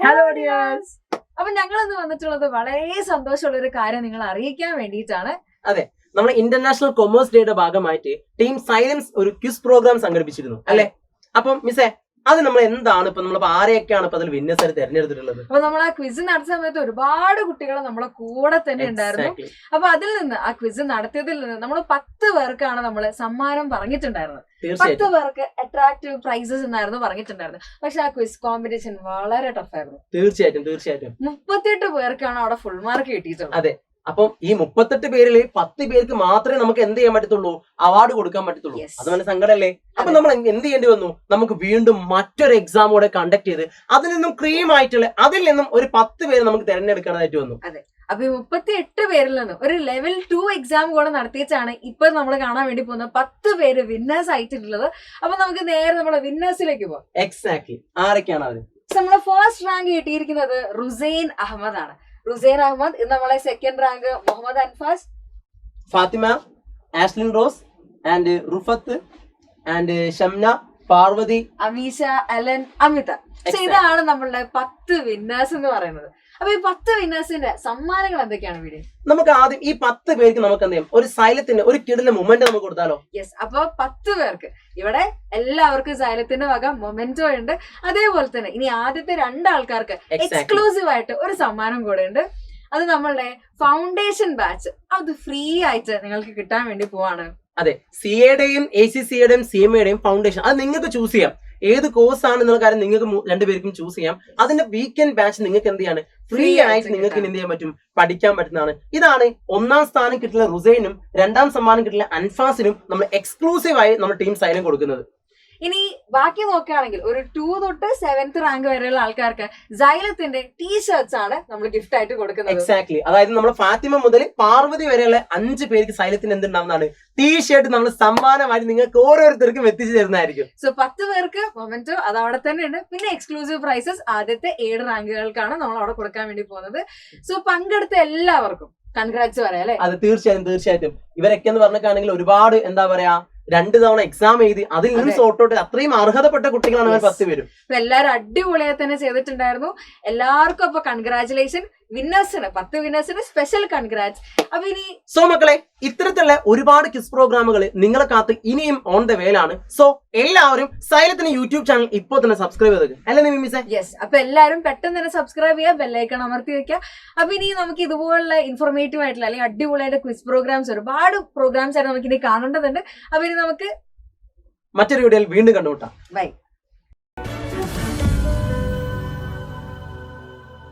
Hello dears. അപ്പൊ ഞങ്ങൾ ഇന്ന് വന്നിട്ടുള്ളത് വളരെ സന്തോഷമുള്ള ഒരു കാര്യം നിങ്ങൾ അറിയിക്കാൻ വേണ്ടിയിട്ടാണ്. അതെ, നമ്മൾ ഇന്റർനാഷണൽ കൊമേഴ്സ് ഡേയുടെ ഭാഗമായിട്ട് ടീം സൈലൻസ് ഒരു ക്വിസ് പ്രോഗ്രാം സംഘടിപ്പിച്ചിരുന്നു അല്ലെ. അപ്പം മിസ്സേ, അത് നമ്മൾ എന്താണ് ഇപ്പൊ നമ്മളിപ്പോ ആരെയൊക്കെയാണ് ഇപ്പൊ അതിൽ വിന്നേഴ്സ് ആയിട്ട് തെരഞ്ഞെടുത്തിട്ടുള്ളത്? അപ്പൊ നമ്മൾ ആ ക്വിസ് നടത്തിയ സമയത്ത് ഒരുപാട് കുട്ടികൾ നമ്മളെ കൂടെ തന്നെ ഉണ്ടായിരുന്നു. അപ്പൊ അതിൽ നിന്ന് ആ ക്വിസ് നടത്തിയതിൽ നിന്ന് നമ്മൾ 10 പേർക്കാണ് നമ്മൾ സമ്മാനം പറഞ്ഞിട്ടുണ്ടായിരുന്നത്. 10 പേർക്ക് അട്രാക്റ്റീവ് പ്രൈസസ് എന്നായിരുന്നു പറഞ്ഞിട്ടുണ്ടായിരുന്നത്. പക്ഷെ ആ ക്വിസ് കോമ്പറ്റീഷൻ വളരെ ടഫായിരുന്നു. തീർച്ചയായിട്ടും 38 പേർക്കാണ് അവിടെ ഫുൾ മാർക്ക് കിട്ടിയിട്ടുള്ളത്. അതെ, അപ്പം ഈ 38 പേരിൽ 10 പേർക്ക് മാത്രമേ നമുക്ക് എന്ത് ചെയ്യാൻ പറ്റത്തുള്ളൂ, അവാർഡ് കൊടുക്കാൻ പറ്റത്തുള്ളൂ. അത് നല്ല സങ്കടമല്ലേ? അപ്പൊ നമ്മൾ എന്ത് ചെയ്യേണ്ടി വന്നു, നമുക്ക് വീണ്ടും മറ്റൊരു എക്സാം കൂടെ കണ്ടക്ട് ചെയ്ത് അതിൽ നിന്നും ക്രീം ആയിട്ടുള്ള അതിൽ നിന്നും ഒരു 10 പേര് നമുക്ക് തിരഞ്ഞെടുക്കാനായിട്ട് വന്നു. അതെ, അപ്പൊ 38 പേരിൽ നിന്ന് ഒരു ലെവൽ 2 എക്സാം കൂടെ നടത്തിയിട്ടാണ് ഇപ്പൊ നമ്മൾ കാണാൻ വേണ്ടി പോകുന്ന 10 പേര് വിന്നേഴ്സ് ആയിട്ടുള്ളത്. അപ്പൊ നമുക്ക് നേരെ നമ്മുടെ വിന്നേഴ്സിലേക്ക് പോവാം. എക്സാക്ട്ലി, ആരൊക്കെയാണ് അത്? നമ്മുടെ ഫസ്റ്റ് റാങ്ക് കിട്ടിയിരിക്കുന്നത് റുസൈൻ അഹമ്മദ് ആണ്. റുസൈൻ അഹമ്മദ്. ഇന്ന് നമ്മളെ second rank Muhammad Anfas, Fathima, Ashlin Rose and Rufath and Shamna, Parvathi, Ameesha, Alan, Amitha. ഇതാണ് നമ്മളുടെ 10 വിന്നേഴ്സ് എന്ന് പറയുന്നത്. അപ്പൊ ഈ 10 വിന്നേഴ്സിന്റെ സമ്മാനങ്ങൾ എന്തൊക്കെയാണ് വീഡിയോ? നമുക്ക് ആദ്യം ഈ 10 പേർക്ക് നമുക്ക് എന്ത് ചെയ്യാം, ഒരു സൈലത്തിന്റെ ഒരു കിടിലൻ മൊമെന്റ് നമുക്ക് കൊടുത്താലോ? യെസ്. അപ്പൊ 10 പേർക്ക് ഇവിടെ എല്ലാവർക്കും സൈലത്തിന്റെ വക മൊമെന്റോ ഉണ്ട്. അതേപോലെ തന്നെ ഇനി ആദ്യത്തെ 2 ആൾക്കാർക്ക് എക്സ്ക്ലൂസീവ് ആയിട്ട് ഒരു സമ്മാനം കൂടെ ഉണ്ട്. അത് നമ്മളുടെ ഫൗണ്ടേഷൻ ബാച്ച്, അത് ഫ്രീ ആയിട്ട് നിങ്ങൾക്ക് കിട്ടാൻ വേണ്ടി പോവാണ്. അതെ, സിഎയുടെയും ACCയുടെയും CMAയുടെയും ഫൗണ്ടേഷൻ അത് നിങ്ങൾക്ക് ചൂസ് ചെയ്യാം. ഏത് കോഴ്സ് ആണ് എന്നുള്ള കാര്യം നിങ്ങൾക്ക് 2 പേർക്കും ചൂസ് ചെയ്യാം. അതിന്റെ വീക്കെൻഡ് ബാച്ച് നിങ്ങൾക്ക് എന്ത് ചെയ്യാണ്, ഫ്രീ ആയിട്ട് നിങ്ങൾക്ക് എന്ത് ചെയ്യാൻ പറ്റും, പഠിക്കാൻ പറ്റുന്നതാണ്. ഇതാണ് 1ാം സ്ഥാനം കിട്ടുന്ന റുസൈനും 2ാം സമ്മാനം കിട്ടുന്ന അൻഫാസിനും നമ്മൾ എക്സ്ക്ലൂസീവ് ആയി നമ്മൾ ടീം സൈലം കൊടുക്കുന്നത്. ഇനി ബാക്കി നോക്കുകയാണെങ്കിൽ ഒരു 2 തൊട്ട് 7th റാങ്ക് വരെയുള്ള ആൾക്കാർക്ക് സൈലത്തിന്റെ ടീഷർട്സ് ആണ് നമ്മൾ ഗിഫ്റ്റ് ആയിട്ട് കൊടുക്കുന്നത്. എക്സാക്ട്ലി, അതായത് നമ്മൾ ഫാത്തിമ മുതൽ പാർവതി വരെയുള്ള 5 പേർക്ക് സൈലത്തിന് എന്തുണ്ടാവുന്നതാണ്, ടീഷർട്ട് നമ്മൾ സമ്മാനമായിട്ട് നിങ്ങൾക്ക് ഓരോരുത്തർക്കും എത്തിച്ചു തരുന്നതായിരിക്കും. സോ 10 പേർക്ക് മൊമെന്റോ അത് അവിടെ തന്നെ ഉണ്ട്. പിന്നെ എക്സ്ക്ലൂസീവ് പ്രൈസസ് ആദ്യത്തെ 7 റാങ്കുകൾക്കാണ് നമ്മൾ അവിടെ കൊടുക്കാൻ വേണ്ടി പോകുന്നത്. സോ പങ്കെടുത്ത എല്ലാവർക്കും കൺഗ്രാറ്റ്സ് പറയാം അല്ലെ? അത് തീർച്ചയായിട്ടും. ഇവരൊക്കെ എന്ന് പറഞ്ഞിട്ടാണെങ്കിൽ ഒരുപാട് എന്താ പറയാ 2 തവണ എക്സാം എഴുതി അതിൽ നിന്ന് സോർട്ടൗട്ട് അത്രയും അർഹതപ്പെട്ട കുട്ടികളാണ് 10 പേരും. എല്ലാവരും അടിപൊളിയായി തന്നെ ചെയ്തിട്ടുണ്ടായിരുന്നു. എല്ലാവർക്കും അപ്പൊ കൺഗ്രാറ്റുലേഷൻ. വിന്നേഴ്സിന് 10 വിന്നേഴ്സിന് സ്പെഷ്യൽ കൺഗ്രാറ്റ്സ്. അപ്പൊ ഇനി സോ മക്കളെ, ഇത്തരത്തിലുള്ള ഒരുപാട് ക്വിസ് പ്രോഗ്രാമുകൾ നിങ്ങളെ കാത്ത് ഇനിയും ഓൺ ദ വേലാണ്. സോ എല്ലാവരും സൈലത്തിന് യൂട്യൂബ് ചാനൽ ഇപ്പോൾ തന്നെ സബ്സ്ക്രൈബ് ചെയ്തേക്ക് അല്ലേ മിസ്സേ? യെസ്. അപ്പൊ എല്ലാവരും പെട്ടെന്ന് തന്നെ സബ്സ്ക്രൈബ് ചെയ്യുക, ബെല്ലൈക്കൺ അമർത്തി വെക്കുക. അപ്പൊ ഇനി നമുക്ക് ഇതുപോലുള്ള ഇൻഫോർമേറ്റീവ് ആയിട്ടുള്ള അല്ലെങ്കിൽ അടിപൊളിയായിട്ട് ക്വിസ് പ്രോഗ്രാംസ്, ഒരുപാട് പ്രോഗ്രാംസ് ആയിട്ട് നമുക്ക് ഇനി കാണേണ്ടതുണ്ട്. അപ്പൊ ഇനി നമുക്ക് മറ്റൊരു വീഡിയോയിൽ വീണ്ടും കണ്ടുമുട്ടാം. ബൈ.